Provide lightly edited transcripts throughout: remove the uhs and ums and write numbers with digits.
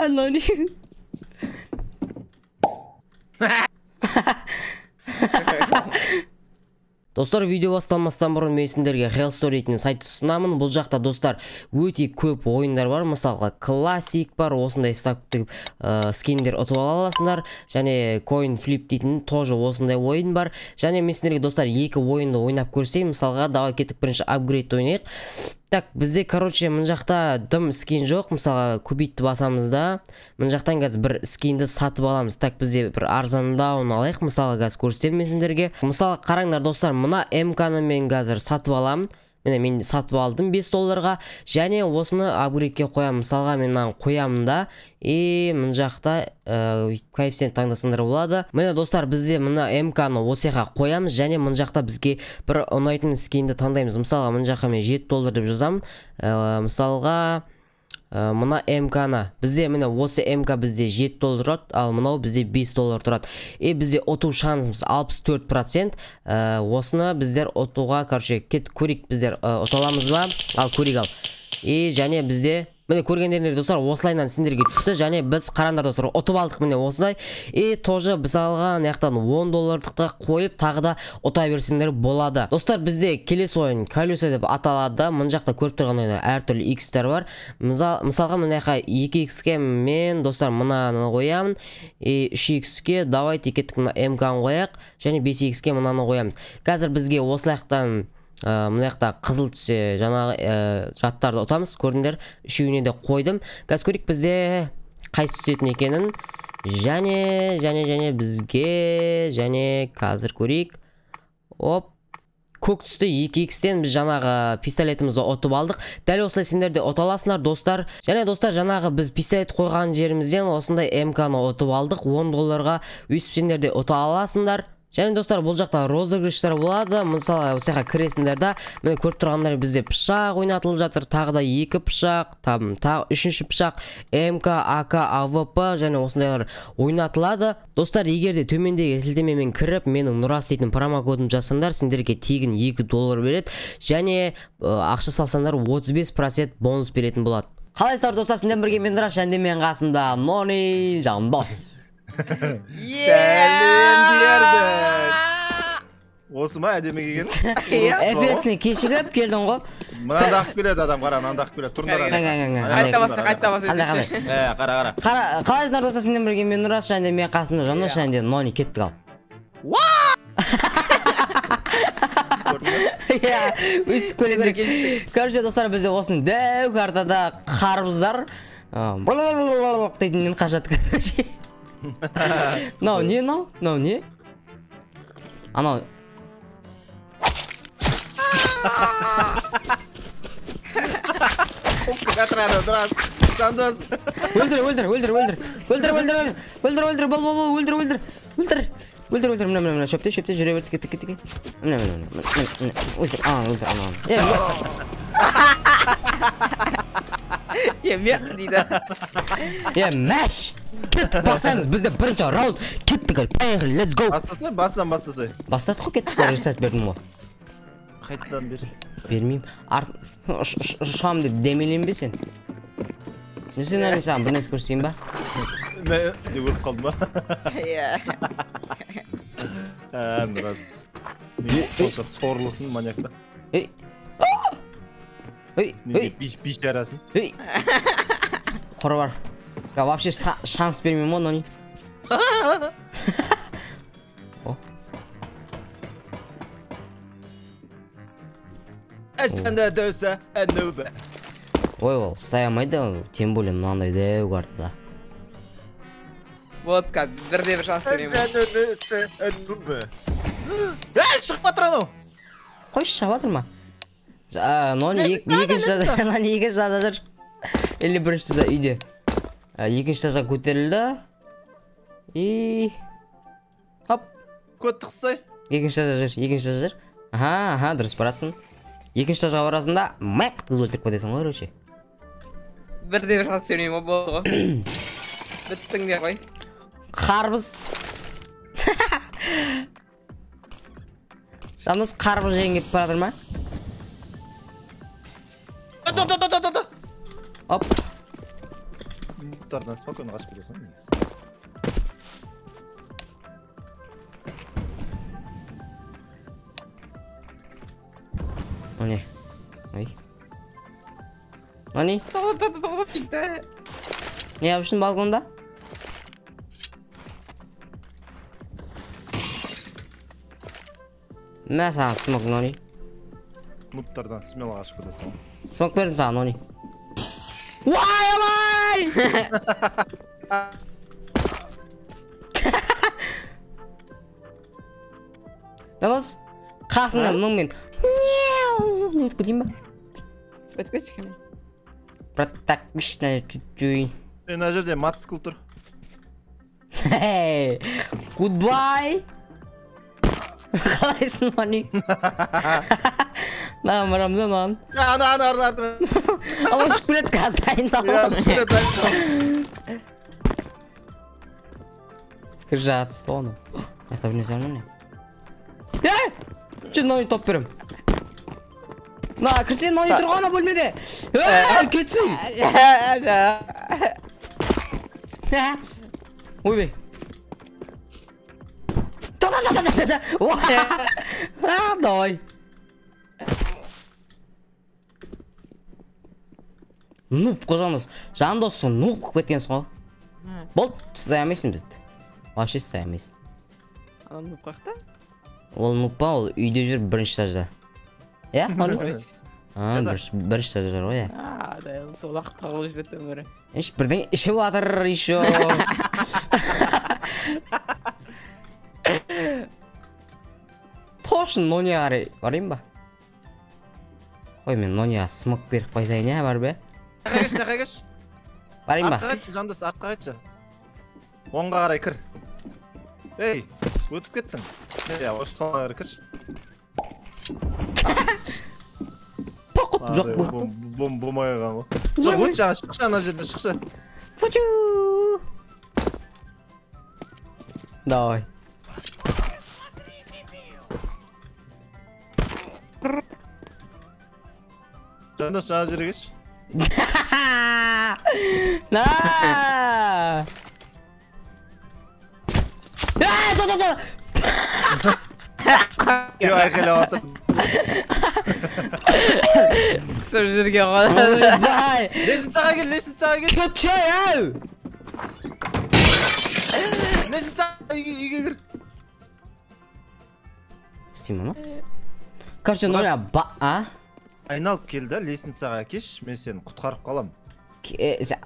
Nani? Достар, видео басталмастан бұрын мен сендерге Hell Story дейтін сайтты ұсынамын. Бұл жақта достар өте көп ойындар бар. Мысалға классик бар, осындай стактік скиндер ұтып ала аласыңдар. Және Coin Flip дейтін тоже осындай ойын бар. Және мен сендерге достар екі ойынды ойнап көрсетейін. Мысалға давай кеттік, бірінші апгрейд ойнайық. Так, бізде, короче, мына жақта дым скин жоқ. Мысалға көбейтті басамыз да. Мына жақтан қазір бір скинді сатып аламыз. Так, бізде бір арзандауын алайық. Мысалға қазір көрсетемін мен сендерге. Мысалға қараңдар достар, мына МК-ны мен қазір сатып аламын. Мен сатып алдым $5. Және осыны апгрейдке қоямын. Мысалға мен қоямын да. Мына жақта коэффициент таңдасаңдар болады. Міне достар, бізде мына МК-ны осы жаққа қоямыз. Және мына жақта бізге бір ұнайтын скинді таңдаймыз. Мысалға мына жаққа мен $7 деп жазамын. Мысалға мына МК-ны бізде міне осы МК бізде $7 тұрады, ал мынау бізде $5 тұрады. Бізде ұту шансымыз 64%. Осыны біздер ұтуға, короче, кет көрейік, біздер ұталамыз ба? Ал көрейік ал. Және бізде міне көргендеріңдер достар осылайнан сендерге түсті. Және біз қараңдар достар ұтып алдық міне осылай. Тоже біз алған яқтан $10-ға қойып тағы да ұта берсеңдер болады. Достар, бізде келесі ойын колесо деп аталады. Мына жақта көріп тұрған ойындар әртүрлі X-тер бар. Мысалға мына жаққа 2X-ке мен достар мынаны қоямын. 3X-ке давайте кеттік мына МК-ны қояқ. Және 5X-ке мынаны қоямыз. Қазір бізге осылайықтан мына жақта қызыл түсе жаңағы жаттарды ұтамыз. Көрдіңдер, үшеуіне де қойдым. Қазір көрейік бізде қайсы түсетін екенін. Және бізге қазір көрейік. Көк түсті 2X-тен біз жаңағы пистолетімізді ұтып алдық. Дәл осылай сендер де ұта аласыңдар достар. Және достар, жаңағы біз пистолет қойған жерімізден осындай МК-ны ұтып алдық. $10-ға өсіп сендер де ұта аласыңдар. Және достар, бұл жақта розыгрыштар болады. Мысалы, осы жаққа кіресіңдер да, міне көріп тұрғандар бізде пышақ ойнатылып жатыр, тағы да 2 пышақ, тағы 3-ші пышақ, МК, АК, АВП және осындайлар ойнатылады. Достар, егер де төмендегі сілтемемен кіріп, менің Нұрас дейтін промокодым жасаңдар, сендерге тегін $2 береді. Және ақша салсаңдар 35% бонус беретін болады. Қалайсыздар достар, сенден бірге мен Нұрас, және мен қасында Нони Жандос. Осы ма әдемі келген? Эффектіне кешігіп келдің ғой. Мынанда ақ келеді адам, қара, мынанда ақ келеді. Тұрыңдар адам. Қара. Қалайсыздар достар, сенден бірге мен Нұрас, және мен қасында Жандос, және Нони кеттік ал. Өсіп көлі көрек. Короче достар, бізде осының дәу картада қарбыздар дейтінен қажады, короче. Нау не? Анау Қатырады, Нұрас, Жандос. Өлтір, мына шөпте, жүре берді, кеттік. Өлтір, Мек дейді. Мәш! Кеттік, басаймыз, бізде бірінші раунд. Кеттік, поехали, let's go! Бастасай. Бастадық қой, кеттік, ресет бердім ғой. Қайтадан берсін. Бермеймін. Ұшқам деп демелейін бе сен? Сен әлі саған бір нәрсе көрсейін ба? Не өліп қалдым ба? Нұрас. Неге сорлысын маньякта? Биш жарасын? Қоры бар. Вообще шанс бермеймін ғой, Нони. Әшканда дөсі әнөбі. Ой, ол саямайды, тем более мынандай дәу картада. Вот как, бірде бір шанс беремін. Әшканда дөсі әнөбі. Шығып батыр анау. Қойшы шабатыр ма? Нони екінші жада жүр. Или бірінші жада үйде. Екінші жада көтерілді. Хоп. Көттік сай. Екінші жада жүр. Аха, дұрыс барасың. Екінші жағы арасында мәк қыз өлтіріп кетесің ғой, өрөше. Бірде бір шанс бермеймін ғой, болды ғой. Біттің де қой. Қарбыз. Жандос қарбыз жеген кеп баратыр ма? Оп. Топтардан спокойно қашып кетесің ғой негізі. Ой. Ой. Ани? Тикті. Не yapmışsın balkonda? Mən sana smoke Noni. Нуптардан смело қашып кетесің ғой. Smoke verdim sana Noni. Vay vay! Yalnız қасында мыңмен не өтіп кетейін ба? Өтіп кетші. Протактичная чуть-чуть. Мына жерде мотоцикл тұр. Hey, goodbye. Қалайсың Нoni? Намырамды нан. Ана. Ama şükret kazayın da. Я шкілет дайындалып. Кір жағат соны. Аяқта бірнесе бар ма не? Че Noni топ берем. На, кірсен Noni тұрғана бөлмеде. Кетсін. Ой бей. Да. Давай. Нуп қожаңыз. Жандосы нуп қып кеткенсің ғой. Бол, стай алмайсың бізді. Вообще стай алмайсың. Адам нуп қақта? Ол нуп па, ол үйде жүр бірінші стажда. Иә, Noni? Бірінші стажда жүр ғой, иә. Да, сол ақып қағылып жібетті өмірі. Бірден ішіп атыр, еще. Точно Noниға қарай барайын ба? Ой, мен Noниға смок беріп қайтайын, иә, бар бе? Нақай кеш. Барайын ба? Артқа қайтшы, жандос, артқа қайтшы. Оңға қарай кір. Ей, өтіп кеттің. Я, осы солға қарай кірші. Поқыт жоқ бұл. Болмай қалған ғой. Жоқ, өт жаңа, шықшы ана жерден, шықшы. Фучу! Давай. Жандос, жаңа жерге кеш. На! Да! Ей, айқайлап атыр. Сол жерге қалады. Ойбай! Лесницаға кел. Көтшай, ау! Лесницаға үйге кір. Істеймін, ма? Короче, Noni, Айналып кел да, лесницаға кеш, мен сені құтқарып қалам.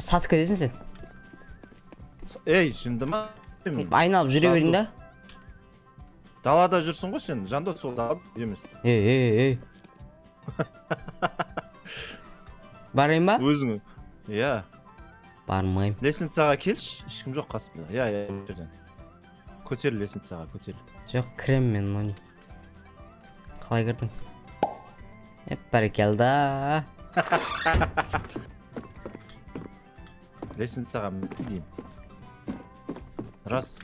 Сатып кетесің сен. Ей, жынды ма? Айналып жүре берейін да. Далада жүрсің ғой сен, Жандос сол далада емес. Ей. Барайын ба? Өзің. Иә. Бармайым. Лесницаға келші, ешкім жоқ қасымда. Иә, жерден. Көтер лесницаға, көтер. Жоқ, кірем мен Noni. Қалай кірдің? Бәрекелді. Лесницаға деймін. Рас.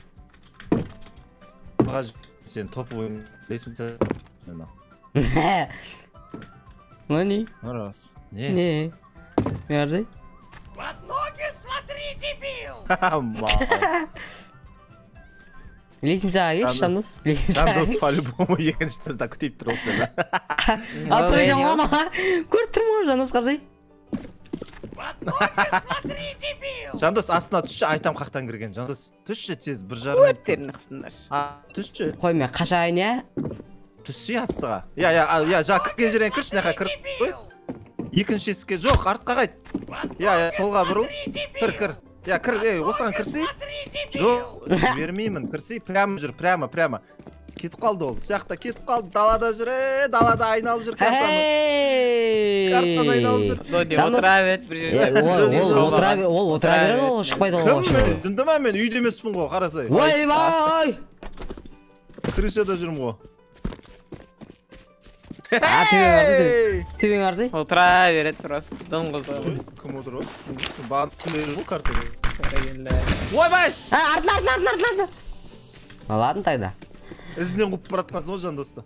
Сен топовый лесница. Noni? Рас. Не. Мерзей? Под ноги смотри, дебил! Лестницаға кеш, Жандос. Жандос по-любому екінші этажда күтейіп тұр ол сені. Атырген ғана. Көріп тұрмын ғой, Жандос қарсай. Под ноги смотри, дебил! Жандос астына түсші, айтам қақтан кірген. Жандос түсші тез, бір жарым. Өттерін қысындар. Түсші. Қой, мен қашайын, иә? Түсші астыға. Я, жа кірген жерен кірші, неқа кіріп. Екінші есікке жоқ, артқа қайт. Я, солға бұрыл. Кір. Я, кір, осыған кірсей. Жоқ, жібермеймін, кірсей. Прямо жүр, прямо. Кетіп қалды ол, сияқта кетіп қалды. Далада жүр, далада айналып жүр картаны. Картаны айналып жүр. Нони отыра бет бір жерде. Ол отыра береді, ол шықпайды ол. Кім мен? Жынды ма мен? Үйде емеспін ғой, қарасай. Ойбай! Крышада жүрмін ғой. Төбең арзай? Отыра береді просто. Дым қозғалыз. Кім отыр ғой? Бағын күндері ғой картаны. Қарагелі. Ойбай! Артын. Ладно тогда. Ізінен қуып баратқансың ғой Жандосты.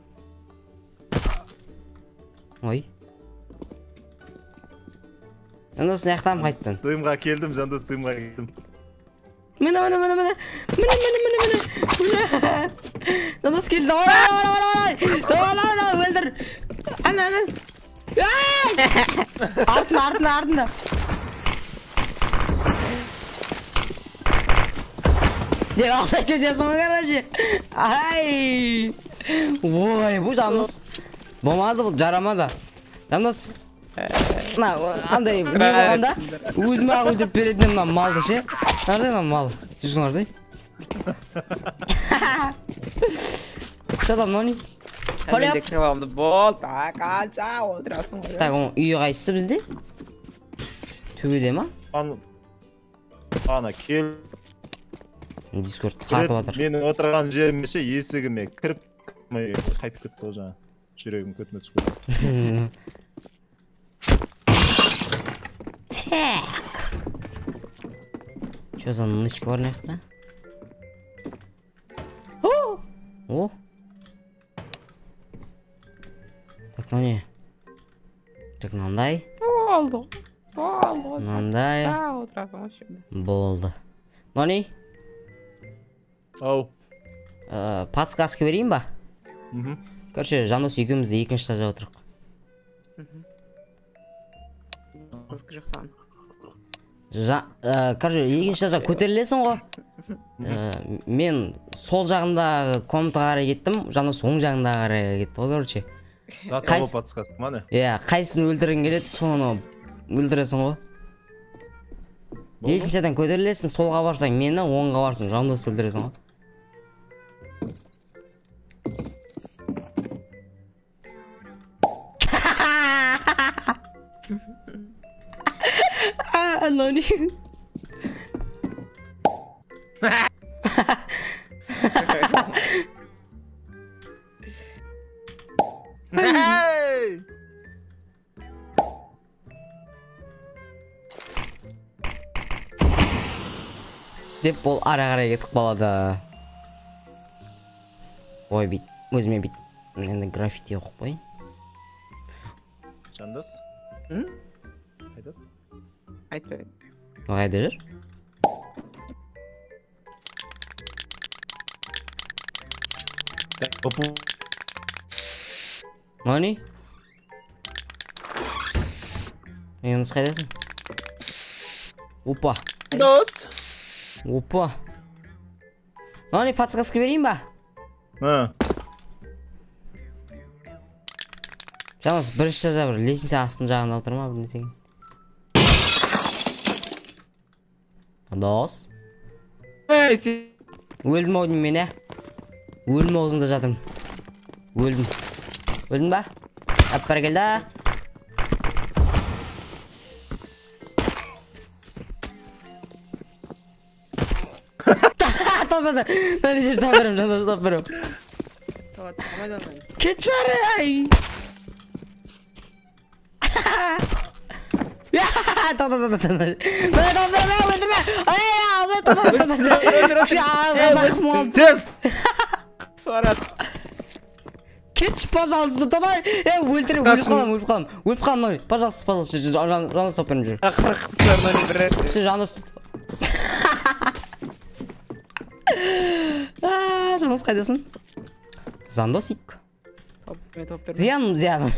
Ой. Жандос наяқтан қайттың? Дымға келдім, Жандос, дымға келдім. Міне. Жандос келді. Өлдір. Ана. Артында. Деп алдай кетесің ғой, короче. Ай. Ой, бұл Жандос. Болмады, бұл жарамады. Жандос. Андай не болғанда өзіме ақ өлтіріп беретін мына малды ше. Нардай мына мал. Жүрсің арзай. Шатам, нони. Мен де кірвамды бол, так, қанша отырасың ғой. Так, үйі қайсысы бізде? Төбеде ма? Ана, кел. Дискорд қатып атыр. Менің отырған жеріме ше, есігіме кіріп, қайтып кетті ол жаңа. Жүрегім көтіме түсіп кетті. Так. Что за нычка бар мына О! Так, не. Так, мынандай. Болды. Мынандай. Отырасың ғой. Болды. Нони? Ау. Подсказка берейін ба? Короче, Жандос екеумізді екінші этажда отырық. Қызық жақсан. Короче, екінші этажға көтерілесің ғой. Мен сол жағында комнатаға қарай кеттім, Жандос оң жағында қарай кетті ғой, короче. Затова подсказка ма не? Қайсысын өлтіргің келеді, соны өлтіресің ғой. Лестницадан көтерілесің, солға барсаң мені, оңға барсаң Жандосты өлтіресің ғой. Нони. Деп бол ара қарай кетіп қалады. Ой, бит, өзіме бит. Енді граффити оқып қойын. Жандос? Қайдасың? Айтпай. Қайда жүр? Нони? Жандос қайдасың? Опа. Жандос! Опа. Нони, подсказка берейін ба? Жандос, бірінші жаза бір лестница астын жағында отыр ма, бір несең? Жандос? Өлдім ау деймін мен, Өлім аузында жатырмын. Өлдім. Өлдің ба? Әп келді. Нони жер тапырым, Жандос тапырым. Кетшары, ай! Кетші, пожалуйста, давай! Өлтіріп қалам, пожалуйста, Жандос тапырым жүр. Жандос тұт. Жандос қайдасың? Жандосик. Зияным.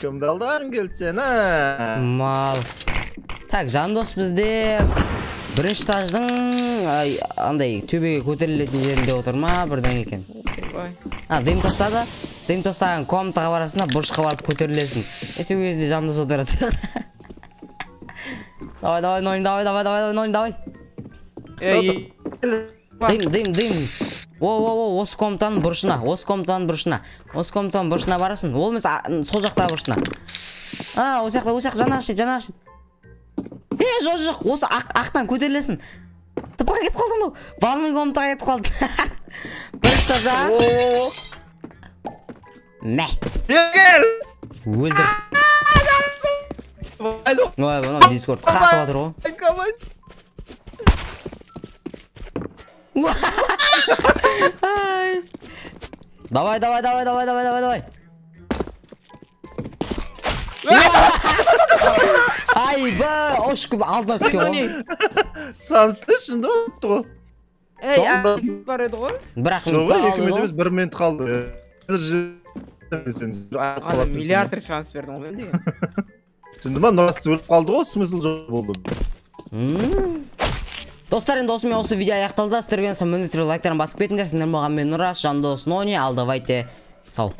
Кімді алдарың келді сен, Мал. Так, Жандос бізде бірінші этаждың андай төбеге көтерілетін жерінде отыр ма, бірден екен. Дым тастады. Дым тастаған комнатаға барасың, бұрышқа барып көтерілесің. Сол кезде Жандос отырасың. Давай, Нони, давай. Дым. Осы комнатаның бұрышына. Барасың. Ол емес, сол жақтағы бұрышына. Осы жақта, жана ашын. Жоқ, осы ақтан көтерілесің. Тыпаға кетіп қалдың ау. Ванный комнатаға кетіп қалдың. Бірінші таза. Мә. Егел! Өлдір. Ой, бұны Discord қатып атыр ғой. Ай. Давай. Айба, ошкып алдына түскен. Шансты шында ұтты ғой. Ей, бар еді ғой. Бірақ Жоқ, екеуміз емес 1 минут қалды. Ана миллиард рет шанс бердің ғой мен деген. Şimdi ма Нұрас өліп қалды ғой, смысл жоқ болды. Достар, енді осымен осы видео аяқталды. Сіздерге ұнаса міндетті түрде лайктарын басып кетіңдер. Сіздер болған мен Нұрас, Жандос, Нони, ал давайте сау.